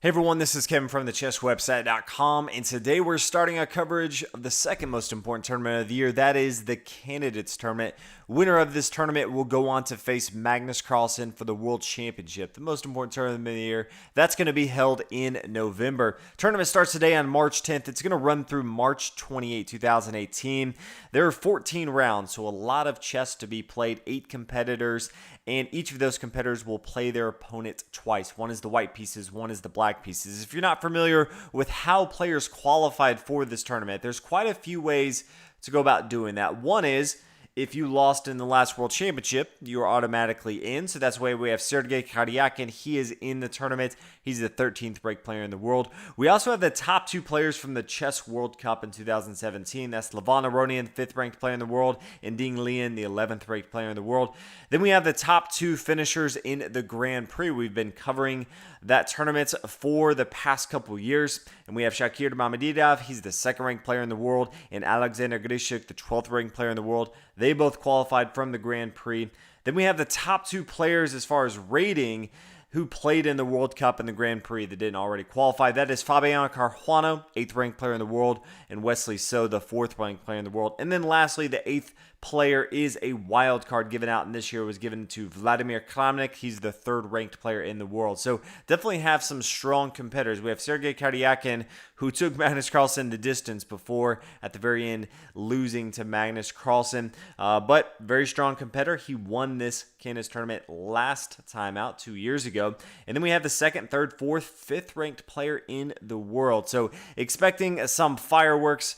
Hey everyone, this is Kevin from thechesswebsite.com, and today we're starting our coverage of the second most important tournament of the year. That is the Candidates Tournament. Winner of this tournament will go on to face Magnus Carlsen for the World Championship, the most important tournament of the year. That's going to be held in November. Tournament starts today on March 10th. It's going to run through March 28, 2018. There are 14 rounds, so a lot of chess to be played, 8 competitors, and each of those competitors will play their opponent twice. One is the white pieces, one is the black pieces. If you're not familiar with how players qualified for this tournament, there's quite a few ways to go about doing that. One is, if you lost in the last World Championship, you are automatically in. So that's why we have Sergei Karyakin. He is in the tournament. He's the 13th ranked player in the world. We also have the top 2 players from the Chess World Cup in 2017. That's Levan Aronian, 5th ranked player in the world, and Ding Lian, the 11th ranked player in the world. Then we have the top 2 finishers in the Grand Prix. We've been covering that tournament for the past couple years. And we have Shakir Mamedov. He's the 2nd ranked player in the world, and Alexander Grishik, the 12th ranked player in the world. They both qualified from the Grand Prix. Then we have the top 2 players as far as rating who played in the World Cup and the Grand Prix that didn't already qualify. That is Fabiano Caruana, 8th ranked player in the world, and Wesley, the 4th ranked player in the world. And then lastly, the 8th player is a wild card given out, and this year was given to Vladimir Kramnik. He's the 3rd ranked player in the world. So definitely have some strong competitors. We have Sergei Karyakin, who took Magnus Carlsen the distance before at the very end losing to Magnus Carlsen, but very strong competitor. He won this Candidates tournament last time out 2 years ago. And then we have the 2nd, 3rd, 4th, 5th ranked player in the world. So expecting some fireworks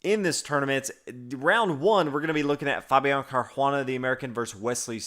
in this tournament. Round 1, we're going to be looking at Fabiano Caruana, the American, versus Wesley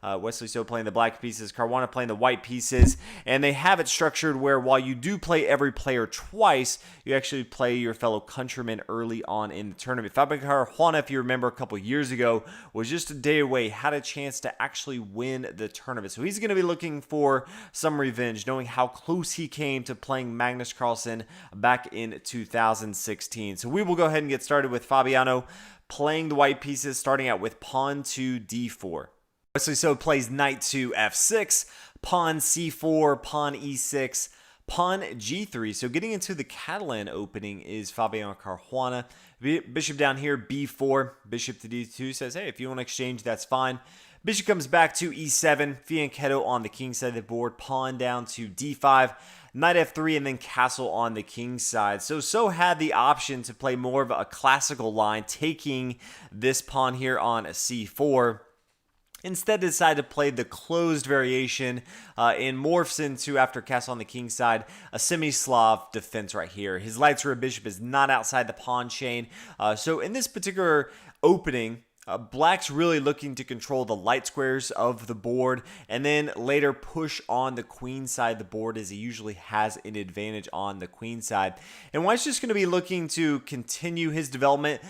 Wesley playing the black pieces, Caruana playing the white pieces. And they have it structured where while you do play every player twice, you actually play your fellow countrymen early on in the tournament. Fabiano Caruana, if you remember a couple years ago, was just a day away, had a chance to actually win the tournament. So he's going to be looking for some revenge, knowing how close he came to playing Magnus Carlsen back in 2016. So we will go ahead and get started with Fabiano playing the white pieces, starting out with pawn to d4. Wesley plays knight to f6, pawn c4, pawn e6, pawn g3. So getting into the Catalan opening is Fabiano Caruana. Bishop down here, b4, bishop to d2, says, hey, if you want to exchange, that's fine. Bishop comes back to e7, fianchetto on the king side of the board, pawn down to d5, knight f3, and then castle on the king's side. So had the option to play more of a classical line, taking this pawn here on a c4. Instead, decided to play the closed variation and morphs into, after castle on the king's side, a semi-Slav defense right here. His light square bishop is not outside the pawn chain. So in this particular opening, Black's really looking to control the light squares of the board and then later push on the queen side of the board, as he usually has an advantage on the queen side. And White's just going to be looking to continue his development.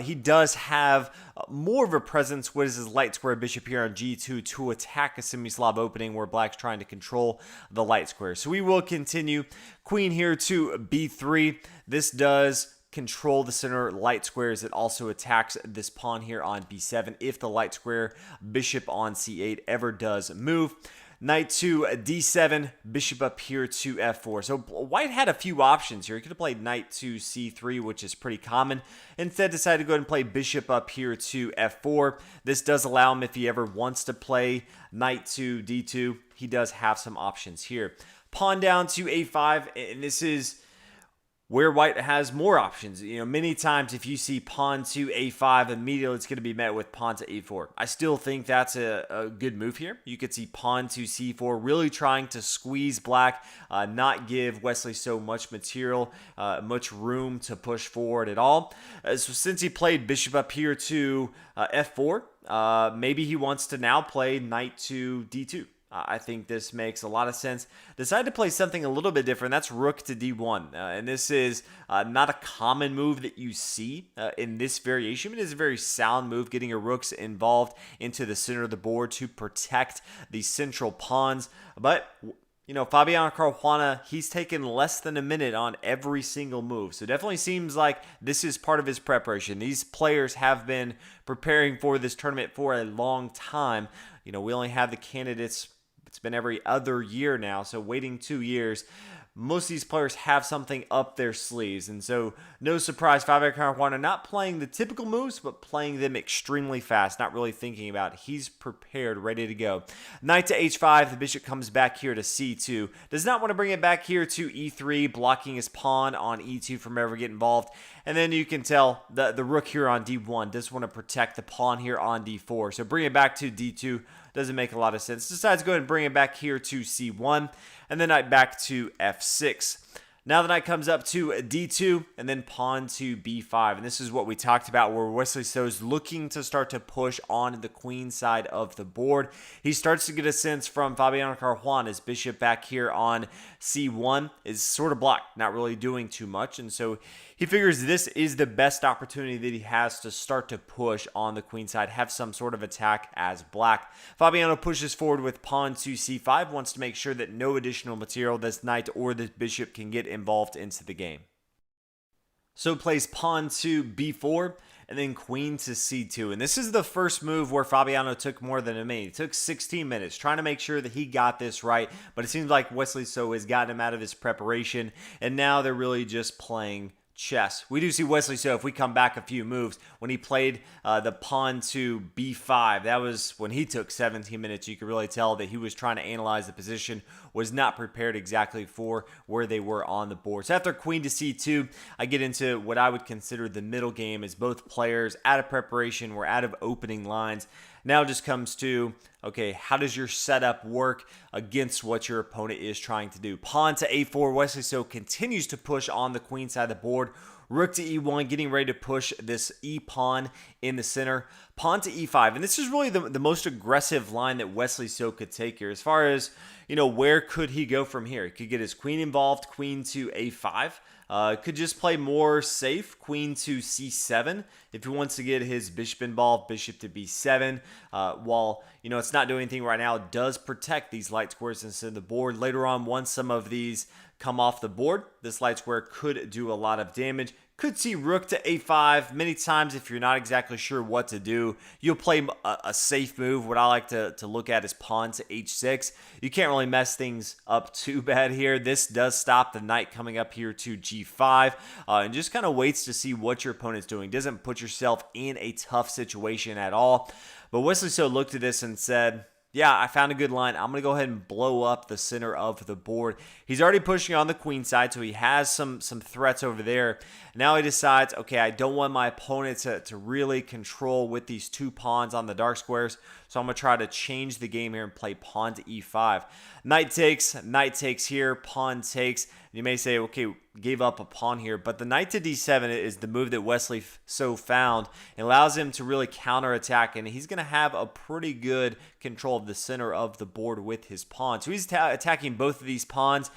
He does have more of a presence with his light square bishop here on g2 to attack a semi-Slav opening where Black's trying to control the light square. So we will continue. Queen here to b3. This does control the center light squares. It also attacks this pawn here on b7 if the light square bishop on c8 ever does move. Knight to d7, bishop up here to f4. So White had a few options here. He could have played knight to c3, which is pretty common. Instead, decided to go ahead and play bishop up here to f4. This does allow him, if he ever wants to play knight to d2, he does have some options here. Pawn down to a5, and this is where White has more options. Many times if you see pawn to a5, immediately it's going to be met with pawn to a4. I still think that's a good move here. You could see pawn to c4, really trying to squeeze Black, not give Wesley so much material, much room to push forward at all. So since he played bishop up here to f4, maybe he wants to now play knight to d2. I think this makes a lot of sense. Decided to play something a little bit different. That's rook to d1. And this is not a common move that you see in this variation. It is a very sound move, getting your rooks involved into the center of the board to protect the central pawns. But Fabiano Caruana, he's taken less than a minute on every single move. So definitely seems like this is part of his preparation. These players have been preparing for this tournament for a long time. We only have the candidates. It's been every other year now, so waiting 2 years. most of these players have something up their sleeves. And so, no surprise, Fabiano Caruana not playing the typical moves, but playing them extremely fast, not really thinking about it. He's prepared, ready to go. Knight to h5, the bishop comes back here to c2. Does not want to bring it back here to e3, blocking his pawn on e2 from ever getting involved. And then you can tell the rook here on d1 does want to protect the pawn here on d4. So bring it back to d2 doesn't make a lot of sense. Decides to go ahead and bring it back here to c1, and then knight back to f6. Now the knight comes up to d2 and then pawn to b5. And this is what we talked about where Wesley So is looking to start to push on the queen side of the board. He starts to get a sense from Fabiano Caruana's bishop back here on c1 is sort of blocked, not really doing too much. And so he figures this is the best opportunity that he has to start to push on the queen side, have some sort of attack as black. Fabiano pushes forward with pawn to c5, wants to make sure that no additional material, this knight or this bishop, can get involved into the game. So plays pawn to b4 and then queen to c2. And this is the first move where Fabiano took more than a minute. It took 16 minutes trying to make sure that he got this right. But it seems like Wesley So has gotten him out of his preparation. And now they're really just playing chess. We do see Wesley So, if we come back a few moves, when he played the pawn to b5, that was when he took 17 minutes. You could really tell that he was trying to analyze the position, was not prepared exactly for where they were on the board. So after queen to c2, I get into what I would consider the middle game, as both players out of preparation, we're out of opening lines. Now it just comes to, okay, how does your setup work against what your opponent is trying to do? Pawn to a4, Wesley So continues to push on the queen side of the board. Rook to e1, getting ready to push this e-pawn in the center. Pawn to e5, and this is really the most aggressive line that Wesley So could take here. As far as, where could he go from here? He could get his queen involved, queen to a5. Could just play more safe, queen to c7. If he wants to get his bishop involved, bishop to b7. While, it's not doing anything right now, it does protect these light squares instead of the board. Later on, once some of these come off the board, this light square could do a lot of damage. Could see rook to a5. Many times, if you're not exactly sure what to do, you'll play a safe move. What I like to look at is pawn to h6. You can't really mess things up too bad here. This does stop the knight coming up here to g5, and just kind of waits to see what your opponent's doing. Doesn't put yourself in a tough situation at all. But Wesley So looked at this and said, yeah, I found a good line. I'm going to go ahead and blow up the center of the board. He's already pushing on the queen side, so he has some threats over there. Now he decides, okay, I don't want my opponent to really control with these two pawns on the dark squares, so I'm going to try to change the game here and play pawn to e5. Knight takes here, pawn takes. You may say, okay, gave up a pawn here, but the knight to d7 is the move that Wesley So found. It allows him to really counterattack, and he's going to have a pretty good control of the center of the board with his pawn. So he's attacking both of these pawns,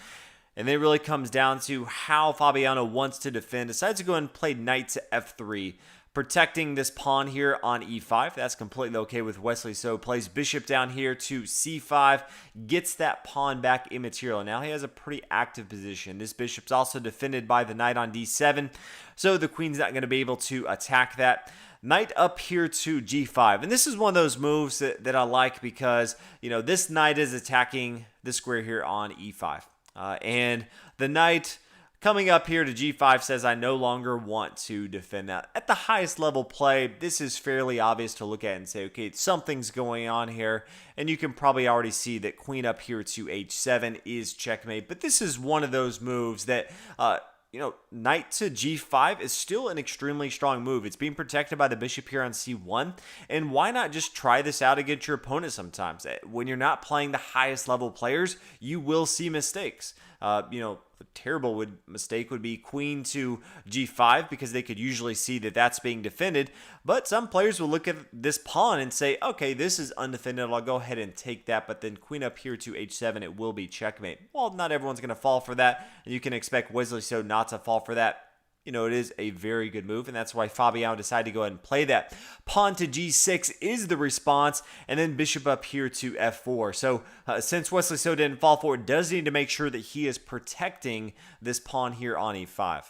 and then it really comes down to how Fabiano wants to defend. Decides to go and play knight to f3. Protecting this pawn here on e5. That's completely okay with Wesley So. Plays bishop down here to c5. Gets that pawn back immaterial. Now he has a pretty active position. This bishop's also defended by the knight on d7. So the queen's not going to be able to attack that. Knight up here to g5. And this is one of those moves that I like because, this knight is attacking this square here on e5. And the knight coming up here to g5 says, I no longer want to defend that. At the highest level play, this is fairly obvious to look at and say, okay, something's going on here. And you can probably already see that queen up here to h7 is checkmate. But this is one of those moves that, knight to g5 is still an extremely strong move. It's being protected by the bishop here on c1. And why not just try this out against your opponent sometimes? When you're not playing the highest level players, you will see mistakes. A terrible mistake would be queen to g5 because they could usually see that that's being defended. But some players will look at this pawn and say, okay, this is undefended. I'll go ahead and take that. But then queen up here to h7, it will be checkmate. Well, not everyone's going to fall for that. And you can expect Wesley So not to fall for that. It is a very good move, and that's why Fabiano decided to go ahead and play that. Pawn to g6 is the response, and then bishop up here to f4. So since Wesley So didn't fall for it, does need to make sure that he is protecting this pawn here on e5.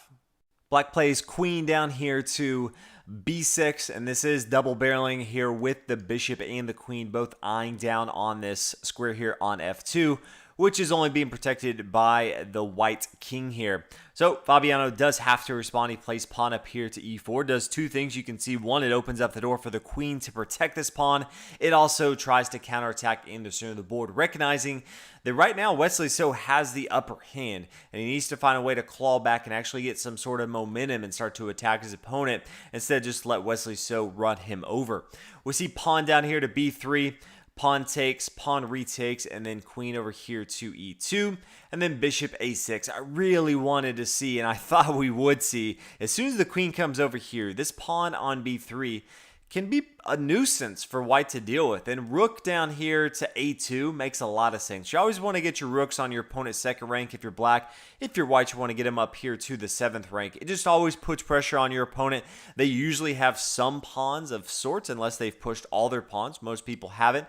Black plays queen down here to b6, and this is double barreling here with the bishop and the queen both eyeing down on this square here on f2. which is only being protected by the white king here. So Fabiano does have to respond. He plays pawn up here to e4. Does two things. You can see, one, it opens up the door for the queen to protect this pawn. It also tries to counterattack in the center of the board, recognizing that right now Wesley So has the upper hand, and he needs to find a way to claw back and actually get some sort of momentum and start to attack his opponent instead of just let Wesley So run him over. We see pawn down here to b3. Pawn takes, pawn retakes, and then queen over here to e2, and then bishop a6. I really wanted to see, and I thought we would see, as soon as the queen comes over here, this pawn on b3 can be a nuisance for white to deal with. And rook down here to a2 makes a lot of sense. You always want to get your rooks on your opponent's second rank if you're black. If you're white, you want to get them up here to the 7th rank. It just always puts pressure on your opponent. They usually have some pawns of sorts, unless they've pushed all their pawns. Most people haven't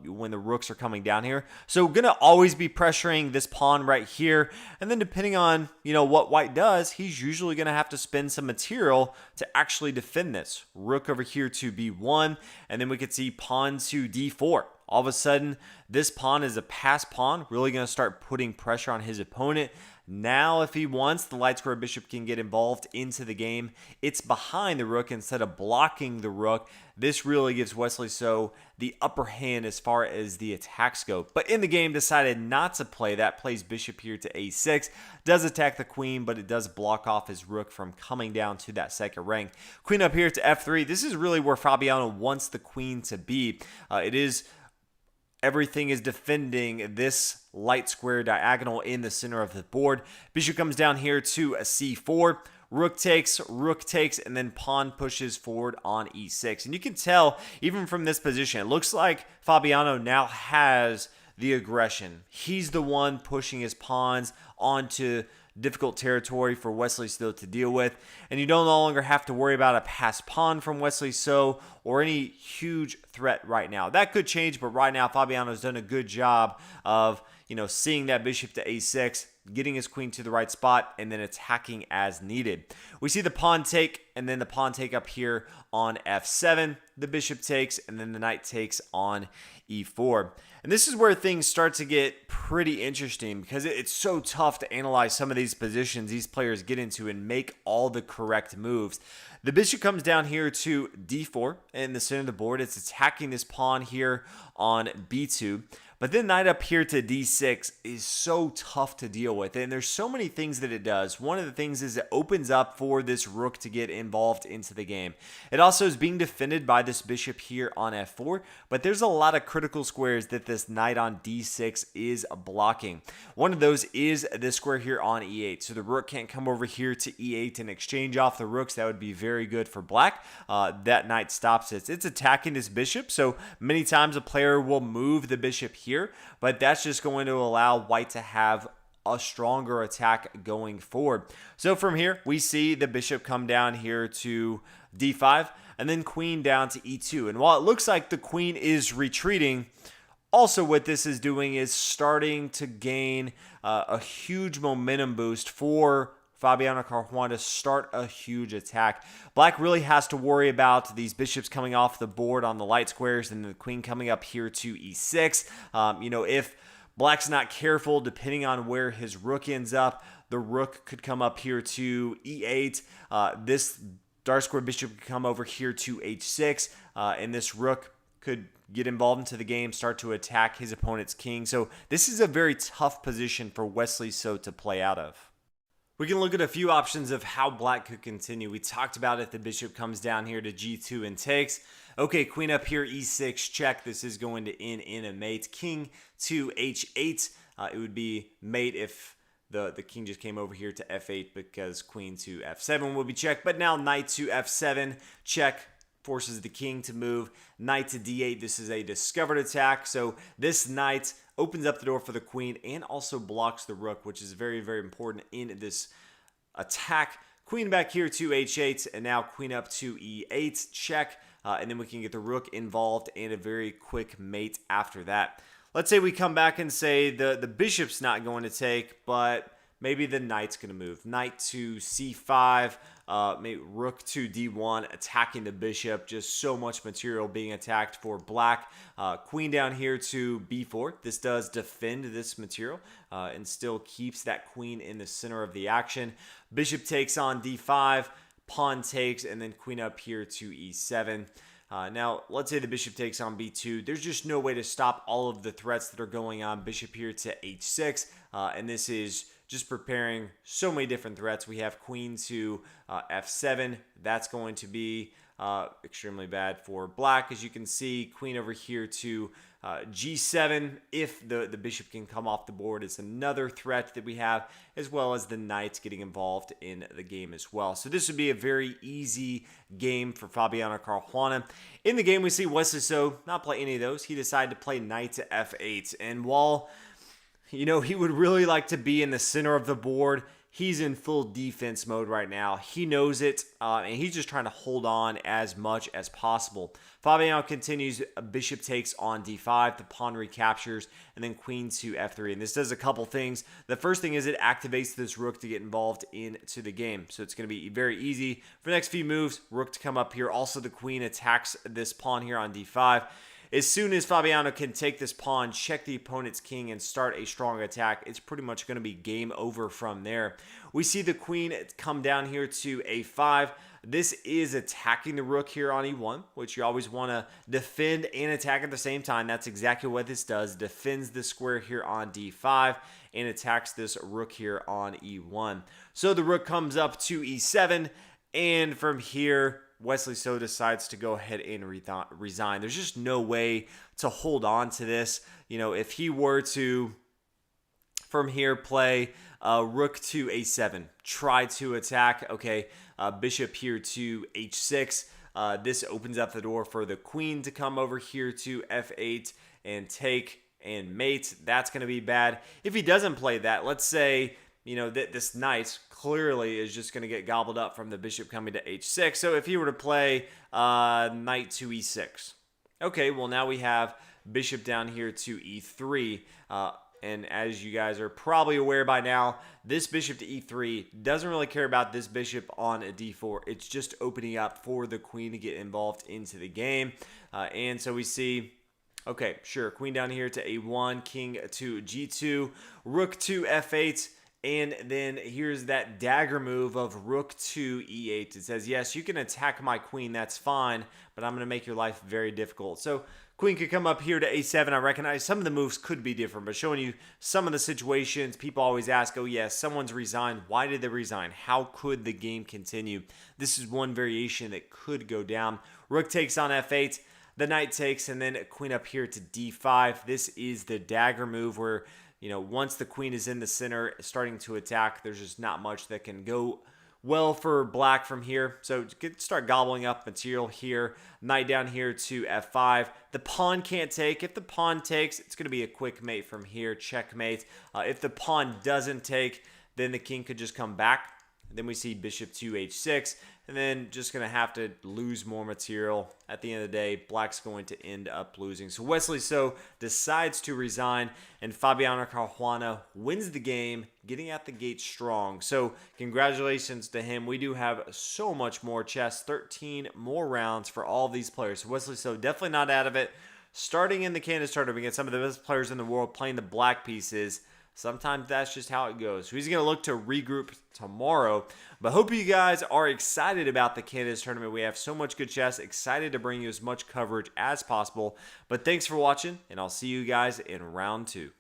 when the rooks are coming down here. So going to always be pressuring this pawn right here. And then depending on, what white does, he's usually going to have to spend some material to actually defend this. Rook over here to b1, and then we could see pawn to d4. All of a sudden, this pawn is a pass pawn, really going to start putting pressure on his opponent. Now, if he wants, the light square bishop can get involved into the game. It's behind the rook instead of blocking the rook. This really gives Wesley So the upper hand as far as the attacks go. But in the game, decided not to play that. Plays bishop here to a6. Does attack the queen, but it does block off his rook from coming down to that second rank. Queen up here to f3. This is really where Fabiano wants the queen to be. Everything is defending this light square diagonal in the center of the board. Bishop comes down here to a c4. Rook takes, and then pawn pushes forward on e6. And you can tell, even from this position, it looks like Fabiano now has the aggression. He's the one pushing his pawns onto difficult territory for Wesley So to deal with, and you don't no longer have to worry about a passed pawn from Wesley So or any huge threat right now. That could change, but right now Fabiano's done a good job of seeing that bishop to a6, getting his queen to the right spot, and then attacking as needed. We see the pawn take, and then the pawn take up here on f7. The bishop takes, and then the knight takes on e4. And this is where things start to get pretty interesting, because it's so tough to analyze some of these positions these players get into and make all the correct moves. The bishop comes down here to d4 in the center of the board. It's attacking this pawn here on b2. But then knight up here to d6 is so tough to deal with. And there's so many things that it does. One of the things is it opens up for this rook to get involved into the game. It also is being defended by this bishop here on f4. But there's a lot of critical squares that this knight on d6 is blocking. One of those is this square here on e8. So the rook can't come over here to e8 and exchange off the rooks. That would be very good for black. That knight stops it. It's attacking this bishop. So many times a player will move the bishop here, but that's just going to allow white to have a stronger attack going forward. So from here, we see the bishop come down here to d5, and then queen down to e2. And while it looks like the queen is retreating, also what this is doing is starting to gain a huge momentum boost for Fabiano Caruana to start a huge attack. Black really has to worry about these bishops coming off the board on the light squares and the queen coming up here to e6. If black's not careful, depending on where his rook ends up, the rook could come up here to e8. This dark square bishop could come over here to h6, and this rook could get involved into the game, start to attack his opponent's king. So this is a very tough position for Wesley So to play out of. We can look at a few options of how black could continue. We talked about it. The bishop comes down here to g2 and takes. Okay, queen up here, e6, check. This is going to end in a mate. King to h8. It would be mate if the king just came over here to f8, because queen to f7 will be checked. But now knight to f7, check. Forces the king to move. Knight to d8. This is a discovered attack. So this knight opens up the door for the queen and also blocks the rook, which is very, very important in this attack. Queen back here to h8, and now queen up to e8, check. And then we can get the rook involved and a very quick mate after that. Let's say we come back and say the bishop's not going to take, but maybe the knight's going to move. Knight to c5, maybe rook to d1, attacking the bishop. Just so much material being attacked for black. Queen down here to b4. This does defend this material and still keeps that queen in the center of the action. Bishop takes on d5, pawn takes, and then queen up here to e7. Now, let's say the bishop takes on b2. There's just no way to stop all of the threats that are going on. Bishop here to h6, and this is just preparing so many different threats. We have queen to f7. That's going to be extremely bad for black. As you can see, queen over here to g7. If the bishop can come off the board, it's another threat that we have, as well as the knights getting involved in the game as well. So this would be a very easy game for Fabiano Caruana. In the game, we see Wesley so not play any of those. He decided to play knight to f8. And while, you know, he would really like to be in the center of the board, he's in full defense mode right now. He knows it, and he's just trying to hold on as much as possible. Fabiano continues. Bishop takes on d5. The pawn recaptures, and then queen to f3. And this does a couple things. The first thing is it activates this rook to get involved into the game. So it's going to be very easy for the next few moves. Rook to come up here. Also, the queen attacks this pawn here on d5. As soon as Fabiano can take this pawn, check the opponent's king, and start a strong attack, it's pretty much going to be game over from there. We see the queen come down here to a5. This is attacking the rook here on e1, which you always want to defend and attack at the same time. That's exactly what this does. Defends the square here on d5 and attacks this rook here on e1. So the rook comes up to e7, and from here, Wesley so decides to go ahead and resign. There's just no way to hold on to this. You know, if he were to, from here, play rook to a7, try to attack, okay, bishop here to h6. This opens up the door for the queen to come over here to f8 and take and mate. That's going to be bad. If he doesn't play that, let's say, you know, this knight clearly is just going to get gobbled up from the bishop coming to h6. So if he were to play knight to e6. Okay, well, now we have bishop down here to e3. And as you guys are probably aware by now, this bishop to e3 doesn't really care about this bishop on a d4. It's just opening up for the queen to get involved into the game. And so we see, okay, sure, queen down here to a1, king to g2, rook to f8. And then here's that dagger move of rook to e8. It says, yes, you can attack my queen. That's fine, but I'm going to make your life very difficult. So queen could come up here to a7. I recognize some of the moves could be different, but showing you some of the situations, people always ask, oh, yes, someone's resigned. Why did they resign? How could the game continue? This is one variation that could go down. Rook takes on f8. The knight takes, and then queen up here to d5. This is the dagger move where, you know, once the queen is in the center starting to attack, there's just not much that can go well for black from here. So start gobbling up material here. Knight down here to f5. The pawn can't take. If the pawn takes, it's going to be a quick mate from here. Checkmate. If the pawn doesn't take, then the king could just come back. Then we see bishop to h6, and then just going to have to lose more material. At the end of the day, black's going to end up losing. So Wesley so decides to resign, and Fabiano Caruana wins the game, getting out the gate strong. So congratulations to him. We do have so much more chess, 13 more rounds for all these players. So Wesley so definitely not out of it. Starting in the Canada's tournament against some of the best players in the world playing the black pieces. Sometimes that's just how it goes. So he's going to look to regroup tomorrow. But hope you guys are excited about the Canada's tournament. We have so much good chess. Excited to bring you as much coverage as possible. But thanks for watching, and I'll see you guys in round 2.